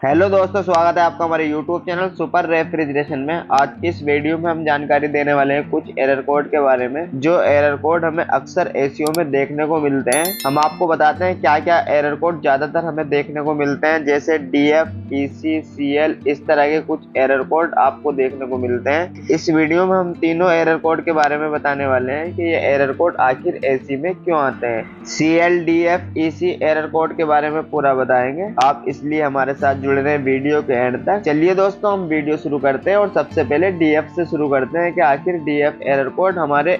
Hello दोस्तों, स्वागत है आपका हमारे YouTube चैनल सुपर रेफ्रिजरेशन में। आज इस वीडियो में हम जानकारी देने वाले हैं कुछ एरर कोड के बारे में, जो एरर कोड हमें अक्सर एसीओ में देखने को मिलते हैं। हम आपको बताते हैं क्या क्या एरर कोड ज्यादातर हमें देखने को मिलते हैं, जैसे DF, EC, CL, इस तरह के कुछ एरर कोड आपको देखने को मिलते हैं। इस वीडियो में हम तीनों एरर कोड के बारे में बताने वाले हैं कि ये एरर कोड आखिर एसी में क्यों आते हैं। CL, DF, EC error code के बारे में पूरा बताएंगे आप, इसलिए हमारे साथ जुड़े रहे वीडियो के एंड तक। चलिए दोस्तों, हम वीडियो शुरू करते हैं और सबसे पहले DF से शुरू करते हैं कि आखिर DF एरर कोड हमारे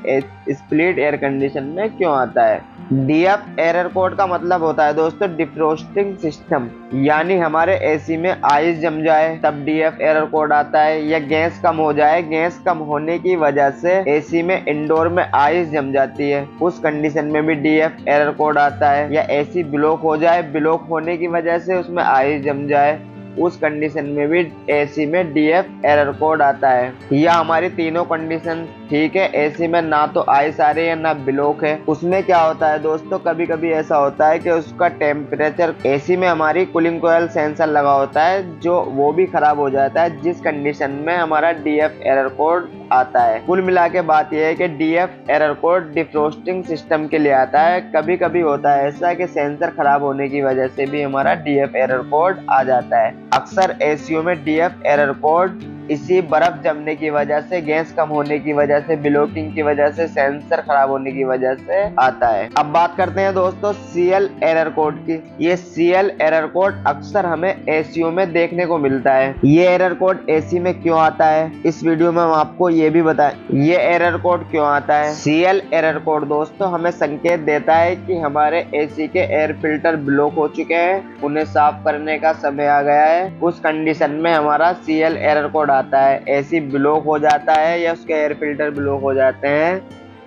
स्प्लिट एयर कंडीशन में क्यों आता है। DF एरर कोड का मतलब होता है दोस्तों डिफ्रोस्टिंग सिस्टम, यानी हमारे एसी में आइस जम जाए तब DF एरर कोड आता है, या गैस कम हो जाए, गैस कम होने की वजह से एसी में इंडोर में आइस जम जाती है, उस कंडीशन में भी DF एरर कोड आता है। या एसी ब्लॉक हो जाए, ब्लॉक होने की वजह से उसमें आइस जम जाए, उस कंडीशन में भी एसी में DF एरर कोड आता है। या हमारी तीनों कंडीशन ठीक है, एसी में ना तो आइस आ रही है ना ब्लॉक है, उसमें क्या होता है दोस्तों, कभी कभी ऐसा होता है कि उसका टेम्परेचर, एसी में हमारी कूलिंग कॉइल सेंसर लगा होता है जो वो भी खराब हो जाता है, जिस कंडीशन में हमारा DF एरर कोड आता है। कुल मिला के बात यह है कि DF एरर कोड डिफ्रोस्टिंग सिस्टम के लिए आता है। कभी कभी होता है ऐसा कि सेंसर खराब होने की वजह से भी हमारा DF एरर कोड आ जाता है। अक्सर एसीओ में DF एरर कोड इसी बर्फ जमने की वजह से, गैस कम होने की वजह से, ब्लॉकिंग की वजह से, सेंसर खराब होने की वजह से आता है। अब बात करते हैं दोस्तों CL एरर कोड की। ये CL एरर कोड अक्सर हमें एसीओ में देखने को मिलता है। ये एरर कोड एसी में क्यों आता है, इस वीडियो में हम आपको ये भी बताएं ये एरर कोड क्यों आता है। CL एरर कोड दोस्तों हमें संकेत देता है कि हमारे एसी के एयर फिल्टर ब्लॉक हो चुके हैं, उन्हें साफ करने का समय आ गया है। उस कंडीशन में हमारा CL एरर कोड आता है। एसी ब्लॉक हो जाता है या उसके एयर फिल्टर ब्लॉक हो जाते हैं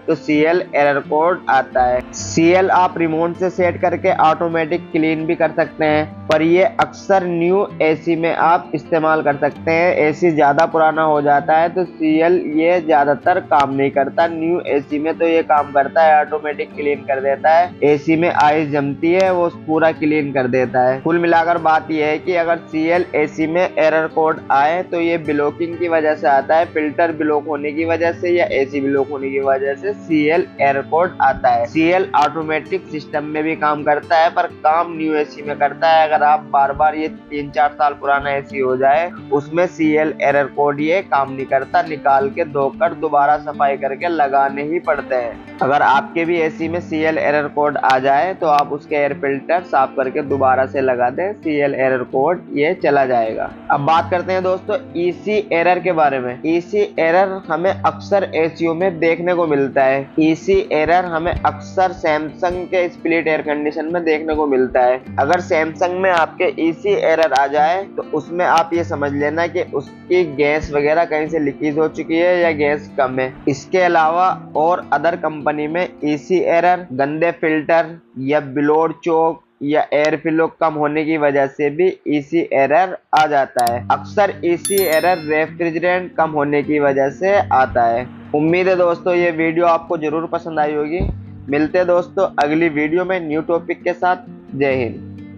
तो CL एरर कोड आता है। CL आप रिमोट से सेट करके ऑटोमेटिक क्लीन भी कर सकते हैं, पर ये अक्सर न्यू एसी में आप इस्तेमाल कर सकते हैं। एसी ज्यादा पुराना हो जाता है तो CL ये ज्यादातर काम नहीं करता। न्यू एसी में तो ये काम करता है, ऑटोमेटिक क्लीन कर देता है। एसी में आइस जमती है वो पूरा क्लीन कर देता है। कुल मिलाकर बात यह है कि अगर CL एसी में एरर कोड आए तो ये ब्लॉकिंग की वजह से आता है, फिल्टर ब्लॉक होने की वजह से या एसी ब्लॉक होने की वजह से CL एरर कोड आता है। CL ऑटोमेटिक सिस्टम में भी काम करता है, पर काम न्यू एसी में करता है। अगर आप बार बार, ये 3-4 साल पुराना एसी हो जाए, उसमें CL एरर कोड ये काम नहीं करता, निकाल के धोकर दोबारा सफाई करके लगाने ही पड़ते हैं। अगर आपके भी एसी में CL एरर कोड आ जाए तो आप उसके एयर फिल्टर साफ करके दोबारा से लगा दें, CL एरर कोड ये चला जाएगा। अब बात करते हैं दोस्तों EC एरर के बारे में। EC एरर हमें अक्सर एसीओ में देखने को मिलता है। EC एरर हमें अक्सर सैमसंग के स्प्लिट एयर कंडीशन में देखने को मिलता है। अगर सैमसंग में आपके EC एरर आ जाए तो उसमें आप ये समझ लेना कि उसकी गैस वगैरह कहीं से लीकेज हो चुकी है या गैस कम है। इसके अलावा और अदर कंपनी में EC एरर गंदे फिल्टर या ब्लोड चोक या एयर फ्लो कम होने की वजह से भी EC एरर आ जाता है। अक्सर EC एरर रेफ्रिजरेंट कम होने की वजह से आता है। उम्मीद है दोस्तों ये वीडियो आपको जरूर पसंद आई होगी। मिलते हैं दोस्तों अगली वीडियो में न्यू टॉपिक के साथ। जय हिंद।